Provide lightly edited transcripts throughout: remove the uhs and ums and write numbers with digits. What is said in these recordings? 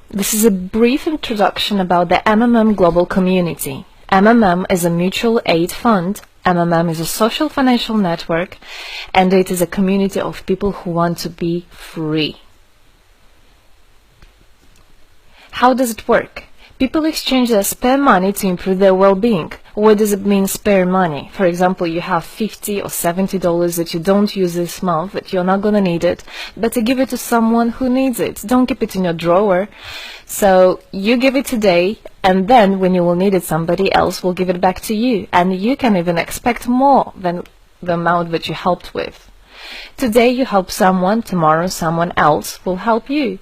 This is a brief introduction about the global community. is a mutual aid fund. is a social financial network, and it is a community of people who want to be free. How does it work? People exchange their spare money to improve their well-being. What does it mean, spare money? For example, you have $50 or $70 that you don't use this month, that you're not gonna need it, but to give it to someone who needs it. Don't keep it in your drawer. So you give it today, and then when you will need it, somebody else will give it back to you, and you can even expect more than the amount that you helped with. Today you help someone, tomorrow someone else will help you.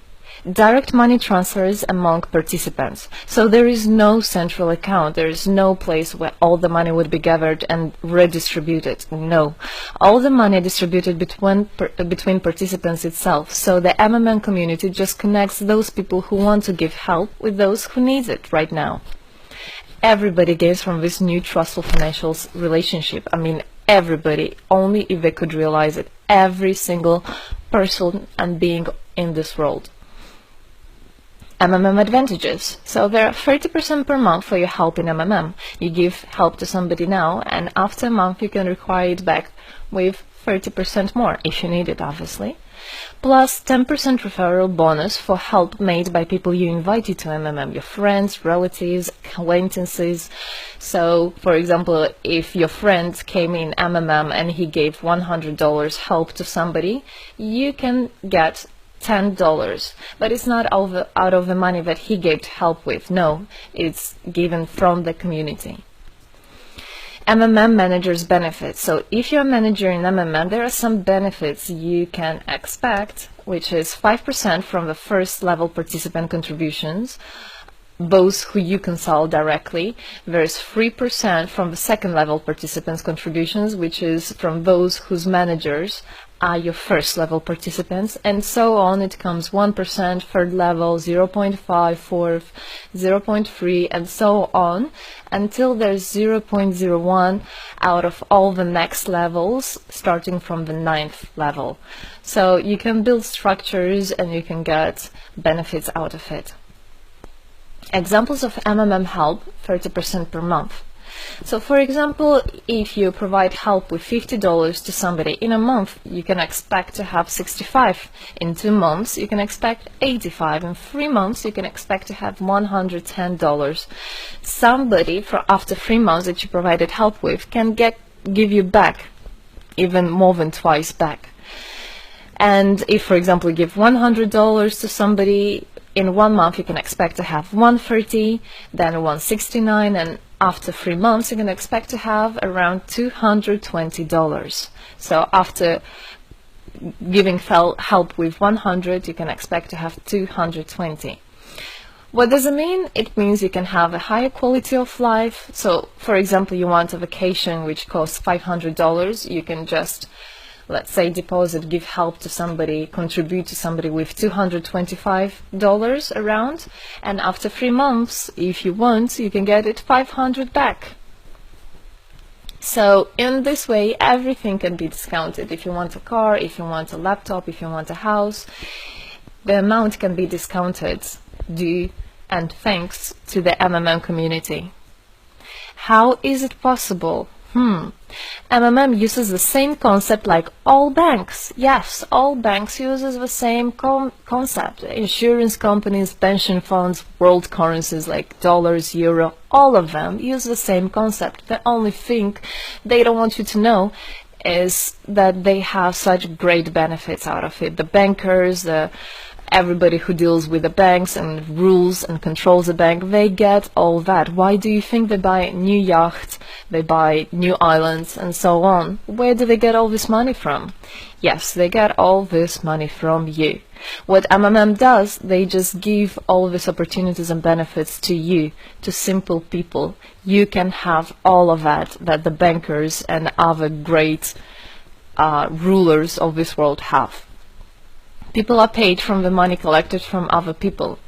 Direct money transfers among participants. So there is no central account. There is no place where all the money would be gathered and redistributed. No. All the money distributed between participants itself. So the community just connects those people who want to give help with those who need it right now. Everybody gains from this new trustful financial relationship. I mean, everybody, only if they could realize it. Every single person and being in this world. advantages. So there are 30% per month for your help in You give help to somebody now, and after a month you can require it back with 30% more, if you need it, obviously. Plus 10% referral bonus for help made by people you invited to your friends, relatives, acquaintances. So, for example, if your friend came in and he gave $100 help to somebody, you can get $10, but it's not out of the money that he gave help with. No, it's given from the community. managers benefits. So if you're a manager in there are some benefits you can expect, which is 5% from the first level participant contributions, those who you consult directly. There's 3% from the second level participants contributions, which is from those whose managers are your first level participants, and so on. It comes 1%, third level, 0.5, fourth, 0.3, and so on, until there's 0.01 out of all the next levels, starting from the 9th level. So you can build structures and you can get benefits out of it. Examples of help, 30% per month. So for example, if you provide help with $50 to somebody in a month, you can expect to have 65. In 2 months, you can expect 85. In 3 months, you can expect to have $110. Somebody after 3 months that you provided help with can give you back even more than twice back. And if, for example, you give $100 to somebody, in 1 month you can expect to have $130, then $169, and after 3 months you can expect to have around $220. So after giving help with 100, you can expect to have 220. What does it mean? It means you can have a higher quality of life. So for example, you want a vacation which costs $500, you can just, let's say, deposit, give help to somebody, contribute to somebody with $225 around, and after 3 months, if you want, you can get it $500 back. So in this way, everything can be discounted. If you want a car, if you want a laptop, if you want a house, the amount can be discounted due and thanks to the community. How is it possible? uses the same concept like all banks. Yes, all banks uses the same concept. Insurance companies, pension funds, world currencies like dollars, euro, all of them use the same concept. The only thing they don't want you to know is that they have such great benefits out of it. The bankers, everybody who deals with the banks and rules and controls the bank, they get all that. Why do you think they buy new yachts, they buy new islands, and so on? Where do they get all this money from? Yes, they get all this money from you. What does, they just give all these opportunities and benefits to you, to simple people. You can have all of that the bankers and other great rulers of this world have. People are paid from the money collected from other people.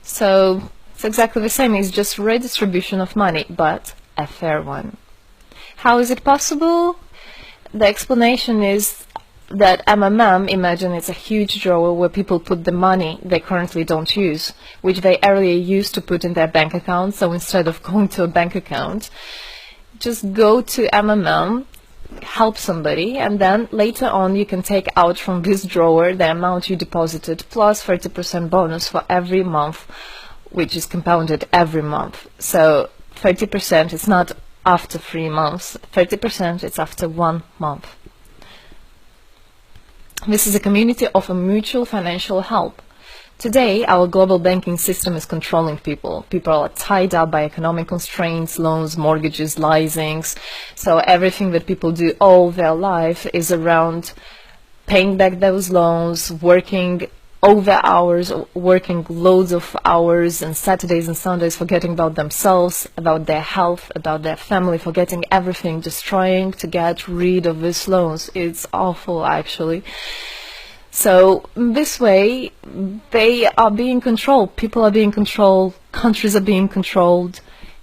So it's exactly the same. It's just redistribution of money, but a fair one. How is it possible? The explanation is that MMM, imagine it's a huge drawer where people put the money they currently don't use, which they earlier used to put in their bank account. So instead of going to a bank account, just go to MMM, help somebody, and then later on you can take out from this drawer the amount you deposited plus 30% bonus for every month, which is compounded every month. So 30% is not after 3 months, 30% is after 1 month. This is a community of a mutual financial help. Today, our global banking system is controlling people. People are tied up by economic constraints, loans, mortgages, leasings. So everything that people do all their life is around paying back those loans, working over hours, working loads of hours and Saturdays and Sundays, forgetting about themselves, about their health, about their family, forgetting everything, just trying to get rid of these loans. It's awful, actually. So this way, they are being controlled. People are being controlled. Countries are being controlled.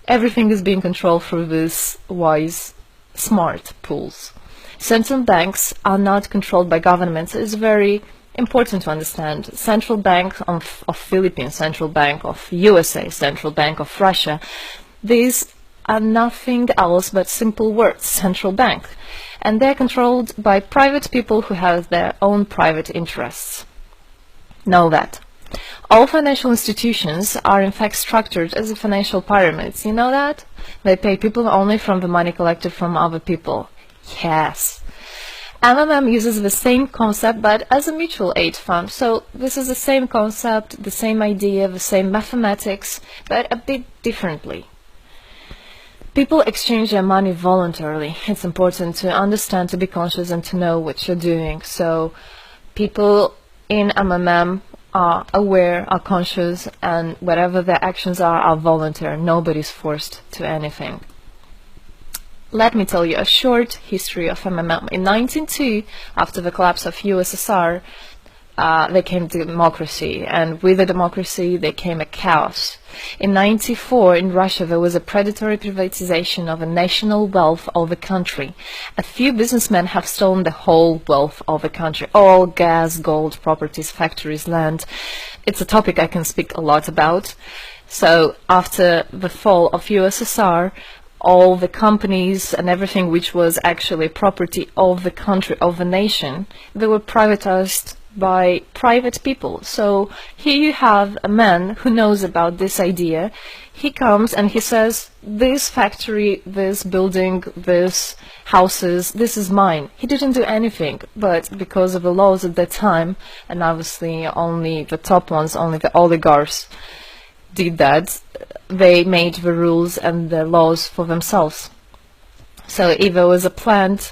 Everything is being controlled through these wise, smart pools. Central banks are not controlled by governments. It's very important to understand. Central Bank of Philippines, Central Bank of USA, Central Bank of Russia, these are nothing else but simple words, central bank. And they're controlled by private people who have their own private interests. Know that. All financial institutions are in fact structured as financial pyramids. You know that? They pay people only from the money collected from other people. Yes. MMM uses the same concept but as a mutual aid fund. So this is the same concept, the same idea, the same mathematics, but a bit differently. People exchange their money voluntarily. It's important to understand, to be conscious and to know what you're doing. So people in MMM are aware, are conscious, and whatever their actions are voluntary. Nobody's forced to anything. Let me tell you a short history of MMM. In 1902, after the collapse of USSR, there came democracy, and with the democracy there came a chaos. In 1994, in Russia, there was a predatory privatization of a national wealth of the country. A few businessmen have stolen the whole wealth of the country, all gas, gold, properties, factories, land. It's a topic I can speak a lot about. So after the fall of USSR, all the companies and everything which was actually property of the country, of the nation, they were privatized by private people. So here you have a man who knows about this idea. He comes and he says, this factory, this building, this houses, this is mine. He didn't do anything, but because of the laws at that time, and obviously only the top ones, only the oligarchs did that, they made the rules and the laws for themselves. So if there was a plant